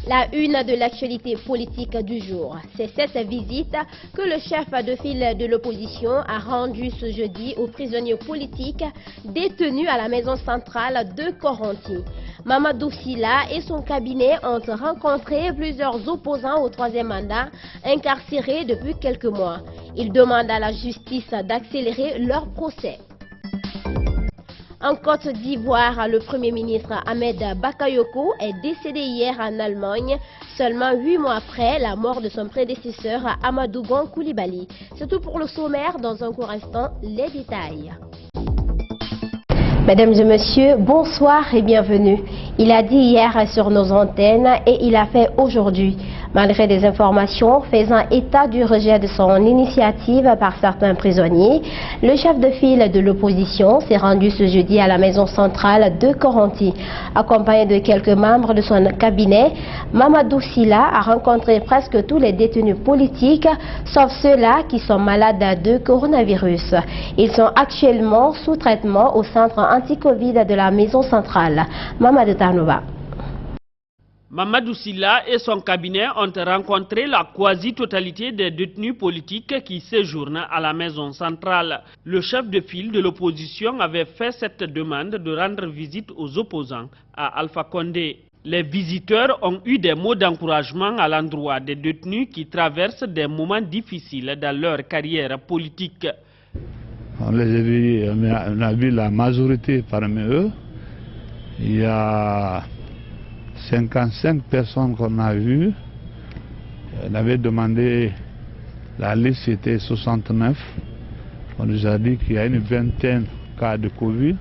La une de l'actualité politique du jour, c'est cette visite que le chef de file de l'opposition a rendue ce jeudi aux prisonniers politiques détenus à la maison centrale de Koronti. Mamadou Sylla et son cabinet ont rencontré plusieurs opposants au troisième mandat incarcérés depuis quelques mois. Ils demandent à la justice d'accélérer leur procès. En Côte d'Ivoire, le Premier ministre Ahmed Bakayoko est décédé hier en Allemagne, seulement 8 mois après la mort de son prédécesseur Amadou Gon Coulibaly. C'est tout pour le sommaire. Dans un court instant, les détails. Mesdames et messieurs, bonsoir et bienvenue. Il a dit hier sur nos antennes et il a fait aujourd'hui. Malgré des informations faisant état du rejet de son initiative par certains prisonniers, le chef de file de l'opposition s'est rendu ce jeudi à la maison centrale de Koronti. Accompagné de quelques membres de son cabinet, Mamadou Sylla a rencontré presque tous les détenus politiques, sauf ceux-là qui sont malades de coronavirus. Ils sont actuellement sous traitement au centre anti-Covid de la maison centrale. Mamadou Tanouba. Mamadou Sylla et son cabinet ont rencontré la quasi-totalité des détenus politiques qui séjournent à la maison centrale. Le chef de file de l'opposition avait fait cette demande de rendre visite aux opposants à Alpha Condé. Les visiteurs ont eu des mots d'encouragement à l'endroit des détenus qui traversent des moments difficiles dans leur carrière politique. On les a vus, on a vu la majorité parmi eux. Il y a 55 personnes qu'on a vues. On avait demandé, la liste était 69. On nous a dit qu'il y a une vingtaine de cas de Covid.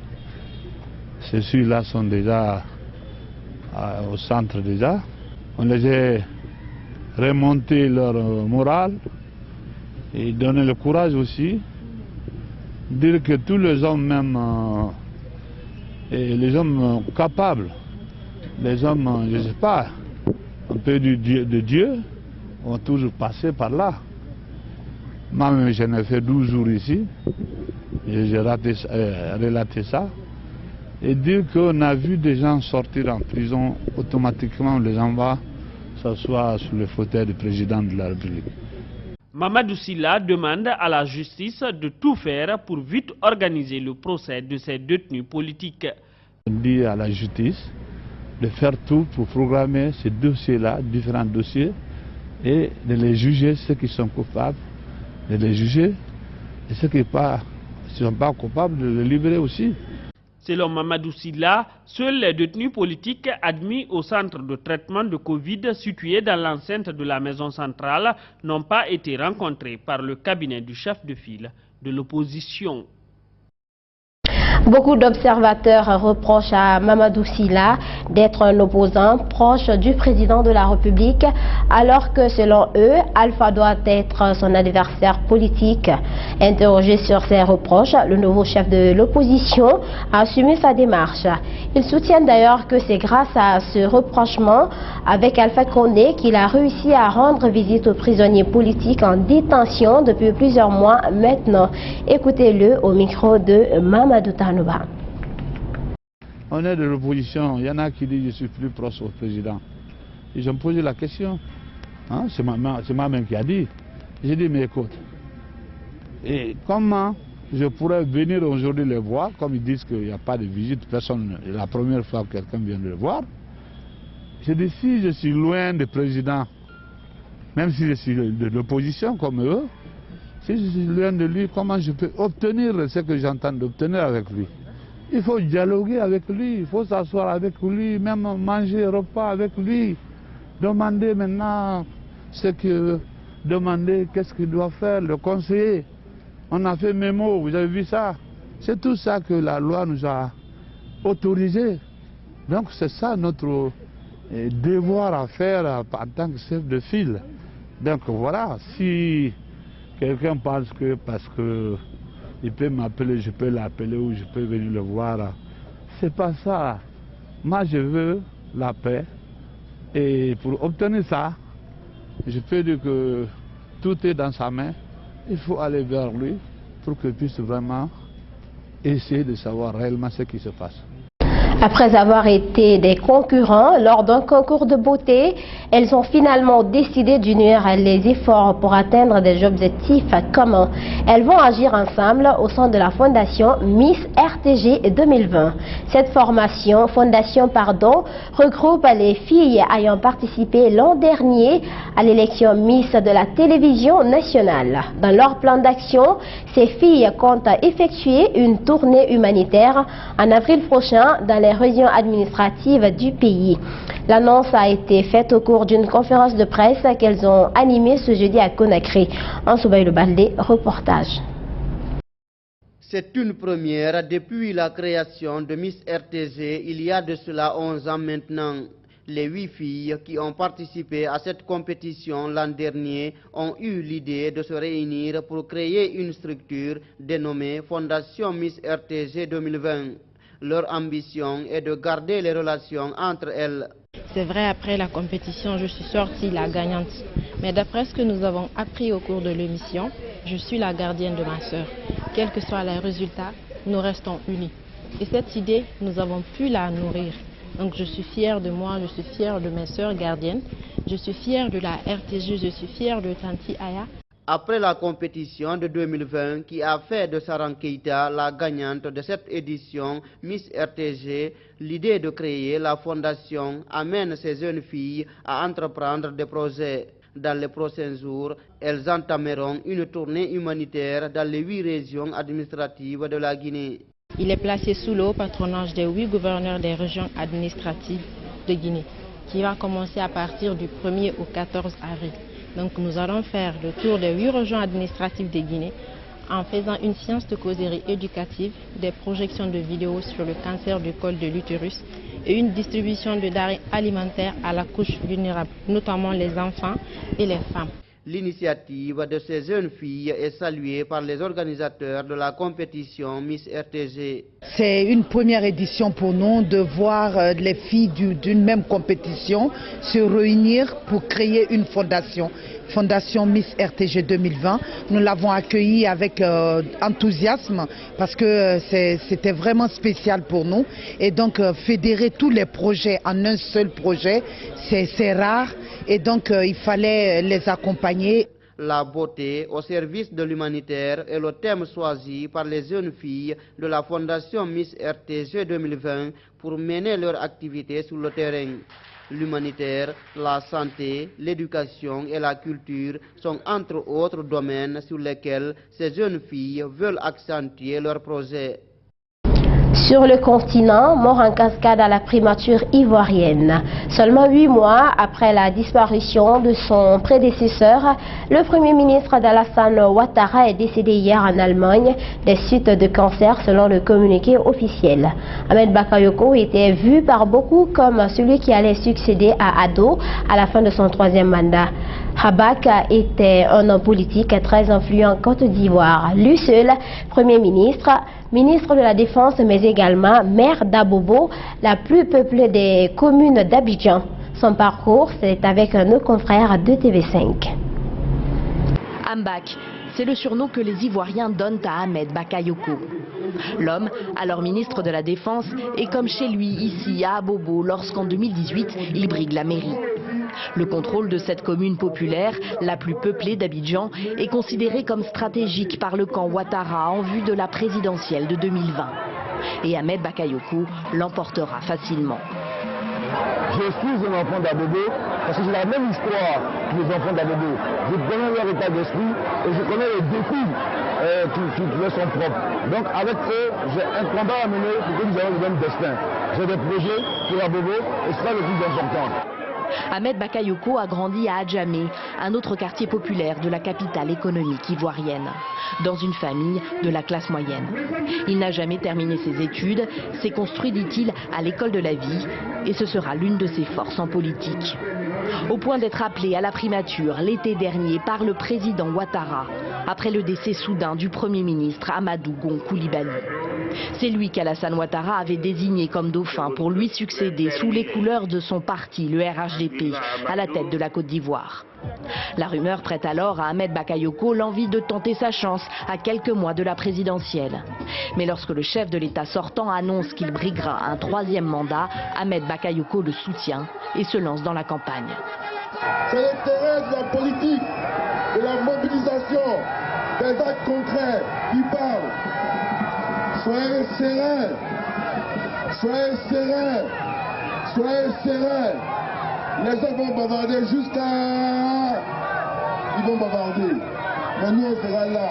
Ceux-là sont déjà au centre déjà. On les a remonté leur morale et donné le courage aussi. Dire que tous les hommes, même les hommes capables, les hommes, je ne sais pas, un peu de Dieu, ont toujours passé par là. Moi-même, j'en ai fait 12 jours ici, et j'ai relaté ça. Et dire qu'on a vu des gens sortir en prison, automatiquement on les envoie s'asseoir sur le fauteuil du président de la République. Mamadou Sylla demande à la justice de tout faire pour vite organiser le procès de ces détenus politiques. On dit à la justice de faire tout pour programmer ces dossiers-là, différents dossiers, et de les juger, ceux qui sont coupables, de les juger, et ceux qui ne sont pas coupables, de les libérer aussi. Selon Mamadou Sylla, seuls les détenus politiques admis au centre de traitement de Covid situé dans l'enceinte de la maison centrale n'ont pas été rencontrés par le cabinet du chef de file de l'opposition. Beaucoup d'observateurs reprochent à Mamadou Sylla d'être un opposant proche du président de la République, alors que selon eux, Alpha doit être son adversaire politique. Interrogé sur ces reproches, le nouveau chef de l'opposition a assumé sa démarche. Il soutient d'ailleurs que c'est grâce à ce rapprochement avec Alpha Condé qu'il a réussi à rendre visite aux prisonniers politiques en détention depuis plusieurs mois maintenant. Écoutez-le au micro de Mamadou Tanouba. On est de l'opposition, il y en a qui disent que je suis plus proche au président. Ils ont posé la question, hein? C'est moi-même qui a dit. J'ai dit, mais écoute, et comment je pourrais venir aujourd'hui les voir, comme ils disent qu'il n'y a pas de visite, personne, c'est la première fois que quelqu'un vient de le voir. J'ai dit, si je suis loin du président, même si je suis de l'opposition comme eux, si je suis loin de lui, comment je peux obtenir ce que j'entends d'obtenir avec lui? Il faut dialoguer avec lui, il faut s'asseoir avec lui, même manger un repas avec lui. Demander maintenant qu'est-ce qu'il doit faire, le conseiller. On a fait mémo, vous avez vu ça? C'est tout ça que la loi nous a autorisé. Donc c'est ça notre devoir à faire en tant que chef de file. Donc voilà, si quelqu'un pense que parce que il peut m'appeler, je peux l'appeler ou je peux venir le voir, c'est pas ça. Moi je veux la paix et pour obtenir ça, je peux dire que tout est dans sa main. Il faut aller vers lui pour qu'il puisse vraiment essayer de savoir réellement ce qui se passe. Après avoir été des concurrents lors d'un concours de beauté, elles ont finalement décidé d'unir les efforts pour atteindre des objectifs communs. Elles vont agir ensemble au sein de la fondation Miss RTG 2020. Cette fondation regroupe les filles ayant participé l'an dernier à l'élection Miss de la télévision nationale. Dans leur plan d'action, ces filles comptent effectuer une tournée humanitaire en avril prochain dans les régions administratives du pays. L'annonce a été faite au cours d'une conférence de presse qu'elles ont animée ce jeudi à Conakry. En Soubaï le Baldé, reportage. C'est une première depuis la création de Miss RTG il y a de cela 11 ans maintenant. Les 8 filles qui ont participé à cette compétition l'an dernier ont eu l'idée de se réunir pour créer une structure dénommée Fondation Miss RTG 2020. Leur ambition est de garder les relations entre elles. C'est vrai, après la compétition, je suis sortie la gagnante. Mais d'après ce que nous avons appris au cours de l'émission, je suis la gardienne de ma sœur. Quels que soient les résultats, nous restons unis. Et cette idée, nous avons pu la nourrir. Donc je suis fière de moi, je suis fière de mes sœurs gardiennes, je suis fière de la RTG, je suis fière de Tanti Aya. Après la compétition de 2020 qui a fait de Saran Keita la gagnante de cette édition Miss RTG, l'idée de créer la fondation amène ces jeunes filles à entreprendre des projets. Dans les prochains jours, elles entameront une tournée humanitaire dans les 8 régions administratives de la Guinée. Il est placé sous le haut patronage des 8 gouverneurs des régions administratives de Guinée, qui va commencer à partir du 1er au 14 avril. Donc nous allons faire le tour des 8 régions administratives de Guinée en faisant une séance de causerie éducative, des projections de vidéos sur le cancer du col de l'utérus et une distribution de denrées alimentaires à la couche vulnérable, notamment les enfants et les femmes. L'initiative de ces jeunes filles est saluée par les organisateurs de la compétition Miss RTG. C'est une première édition pour nous de voir les filles d'une même compétition se réunir pour créer une fondation. Fondation Miss RTG 2020. Nous l'avons accueillie avec enthousiasme parce que c'était vraiment spécial pour nous. Et donc fédérer tous les projets en un seul projet, c'est rare. Et donc il fallait les accompagner. La beauté au service de l'humanitaire est le thème choisi par les jeunes filles de la Fondation Miss RTG 2020 pour mener leur activité sur le terrain. L'humanitaire, la santé, l'éducation et la culture sont entre autres domaines sur lesquels ces jeunes filles veulent accentuer leurs projets. Sur le continent, mort en cascade à la primature ivoirienne. Seulement 8 mois après la disparition de son prédécesseur, le Premier ministre d'Alassane Ouattara est décédé hier en Allemagne des suites de cancer selon le communiqué officiel. Ahmed Bakayoko était vu par beaucoup comme celui qui allait succéder à Ado à la fin de son 3e mandat. Habak était un homme politique très influent en Côte d'Ivoire. Lui seul, Premier ministre, ministre de la Défense, mais également maire d'Abobo, la plus peuplée des communes d'Abidjan. Son parcours, c'est avec nos confrères de TV5. Ambak, c'est le surnom que les Ivoiriens donnent à Ahmed Bakayoko. L'homme, alors ministre de la Défense, est comme chez lui ici à Abobo lorsqu'en 2018, il brigue la mairie. Le contrôle de cette commune populaire, la plus peuplée d'Abidjan, est considéré comme stratégique par le camp Ouattara en vue de la présidentielle de 2020. Et Ahmed Bakayoko l'emportera facilement. Je suis un enfant d'Abobo parce que j'ai la même histoire que les enfants d'Abobo. Je connais leur état d'esprit et je connais les défis qui leur sont propres. Donc avec eux, j'ai un combat à mener pour que nous ayons le même destin. J'ai des projets pour Abobo et c'est ça le plus important. Ahmed Bakayoko a grandi à Adjamé, un autre quartier populaire de la capitale économique ivoirienne, dans une famille de la classe moyenne. Il n'a jamais terminé ses études, s'est construit, dit-il, à l'école de la vie, et ce sera l'une de ses forces en politique. Au point d'être appelé à la primature l'été dernier par le président Ouattara, après le décès soudain du Premier ministre Amadou Gon Coulibaly. C'est lui qu'Alassane Ouattara avait désigné comme dauphin pour lui succéder sous les couleurs de son parti, le RHDP, à la tête de la Côte d'Ivoire. La rumeur prête alors à Ahmed Bakayoko l'envie de tenter sa chance à quelques mois de la présidentielle. Mais lorsque le chef de l'État sortant annonce qu'il briguera un 3e mandat, Ahmed Bakayoko le soutient et se lance dans la campagne. C'est l'intérêt de la politique, de la mobilisation, des actes concrets qui parlent. Soyez sereins, soyez sereins, soyez sereins. Les gens vont bavarder jusqu'à... Ils vont bavarder. Mais nous, on sera là.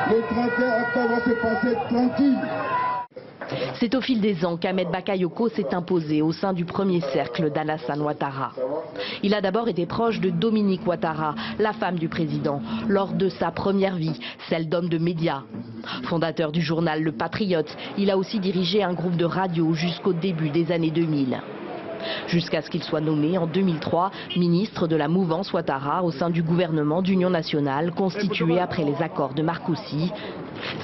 Le 31 octobre va se passer tranquille. C'est au fil des ans qu'Ahmed Bakayoko s'est imposé au sein du premier cercle d'Alassane Ouattara. Il a d'abord été proche de Dominique Ouattara, la femme du président, lors de sa première vie, celle d'homme de médias. Fondateur du journal Le Patriote, il a aussi dirigé un groupe de radio jusqu'au début des années 2000. Jusqu'à ce qu'il soit nommé en 2003 ministre de la mouvance Ouattara au sein du gouvernement d'union nationale constitué après les accords de Marcoussis.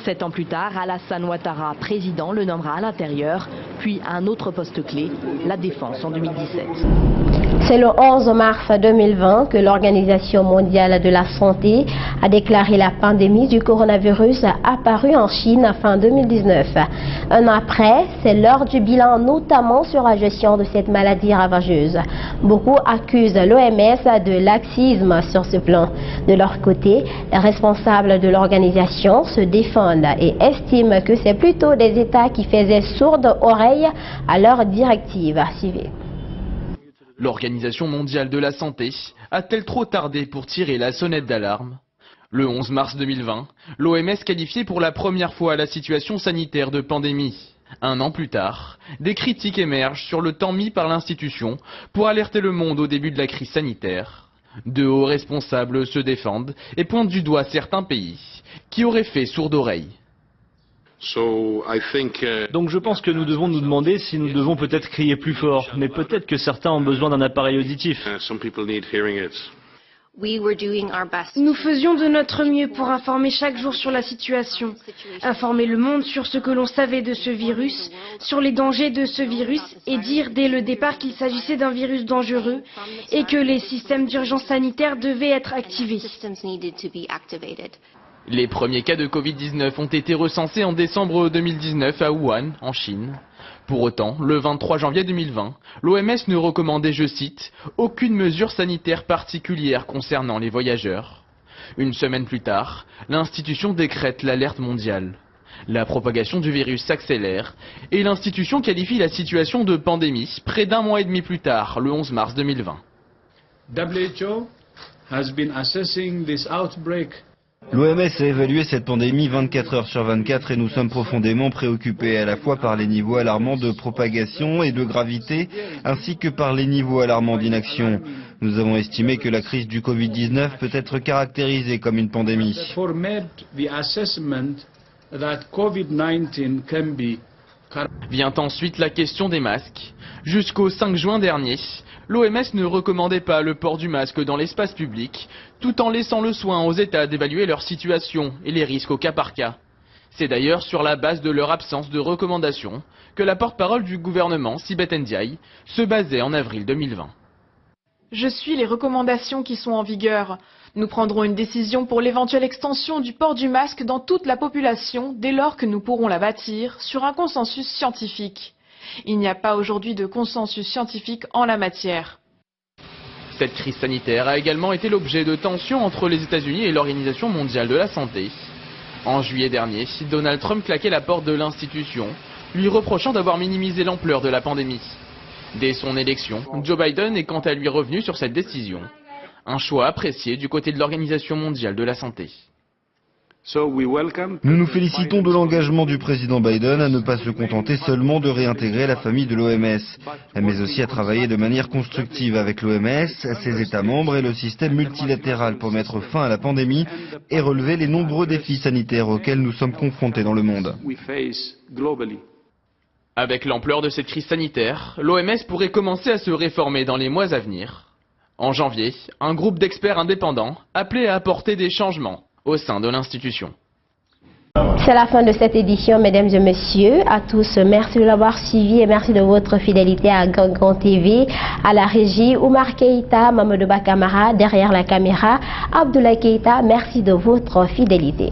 7 ans plus tard, Alassane Ouattara, président, le nommera à l'intérieur, puis à un autre poste clé, la défense en 2017. C'est le 11 mars 2020 que l'Organisation mondiale de la santé a déclaré la pandémie du coronavirus apparue en Chine fin 2019. Un an après, c'est l'heure du bilan, notamment sur la gestion de cette maladie ravageuse. Beaucoup accusent l'OMS de laxisme sur ce plan. De leur côté, les responsables de l'organisation se défendent et estiment que c'est plutôt des États qui faisaient sourde oreille à leurs directives. Suivez. L'Organisation mondiale de la santé a-t-elle trop tardé pour tirer la sonnette d'alarme? Le 11 mars 2020, l'OMS qualifiait pour la première fois la situation sanitaire de pandémie. Un an plus tard, des critiques émergent sur le temps mis par l'institution pour alerter le monde au début de la crise sanitaire. De hauts responsables se défendent et pointent du doigt certains pays qui auraient fait sourde oreille. Donc je pense que nous devons nous demander si nous devons peut-être crier plus fort, mais peut-être que certains ont besoin d'un appareil auditif. Nous faisions de notre mieux pour informer chaque jour sur la situation, informer le monde sur ce que l'on savait de ce virus, sur les dangers de ce virus et dire dès le départ qu'il s'agissait d'un virus dangereux et que les systèmes d'urgence sanitaire devaient être activés. Les premiers cas de Covid-19 ont été recensés en décembre 2019 à Wuhan, en Chine. Pour autant, le 23 janvier 2020, l'OMS ne recommandait, je cite, « aucune mesure sanitaire particulière concernant les voyageurs ». Une semaine plus tard, l'institution décrète l'alerte mondiale. La propagation du virus s'accélère et l'institution qualifie la situation de pandémie près d'un mois et demi plus tard, le 11 mars 2020. WHO has been assessing this outbreak. L'OMS a évalué cette pandémie 24 heures sur 24 et nous sommes profondément préoccupés à la fois par les niveaux alarmants de propagation et de gravité ainsi que par les niveaux alarmants d'inaction. Nous avons estimé que la crise du Covid-19 peut être caractérisée comme une pandémie. Vient ensuite la question des masques. Jusqu'au 5 juin dernier, l'OMS ne recommandait pas le port du masque dans l'espace public, tout en laissant le soin aux États d'évaluer leur situation et les risques au cas par cas. C'est d'ailleurs sur la base de leur absence de recommandation que la porte-parole du gouvernement, Sibeth Ndiaye, se basait en avril 2020. Je suis les recommandations qui sont en vigueur. Nous prendrons une décision pour l'éventuelle extension du port du masque dans toute la population dès lors que nous pourrons la bâtir sur un consensus scientifique. Il n'y a pas aujourd'hui de consensus scientifique en la matière. Cette crise sanitaire a également été l'objet de tensions entre les États-Unis et l'Organisation mondiale de la santé. En juillet dernier, Donald Trump claquait la porte de l'institution, lui reprochant d'avoir minimisé l'ampleur de la pandémie. Dès son élection, Joe Biden est quant à lui revenu sur cette décision. Un choix apprécié du côté de l'Organisation mondiale de la santé. Nous nous félicitons de l'engagement du président Biden à ne pas se contenter seulement de réintégrer la famille de l'OMS, mais aussi à travailler de manière constructive avec l'OMS, ses États membres et le système multilatéral pour mettre fin à la pandémie et relever les nombreux défis sanitaires auxquels nous sommes confrontés dans le monde. Avec l'ampleur de cette crise sanitaire, l'OMS pourrait commencer à se réformer dans les mois à venir. En janvier, un groupe d'experts indépendants appelait à apporter des changements au sein de l'institution. C'est la fin de cette édition, mesdames et messieurs. À tous, merci de l'avoir suivi et merci de votre fidélité à Gangan TV. À la régie, Oumar Keïta, Mamadou Bakamara, derrière la caméra, Abdoulaye Keïta, merci de votre fidélité.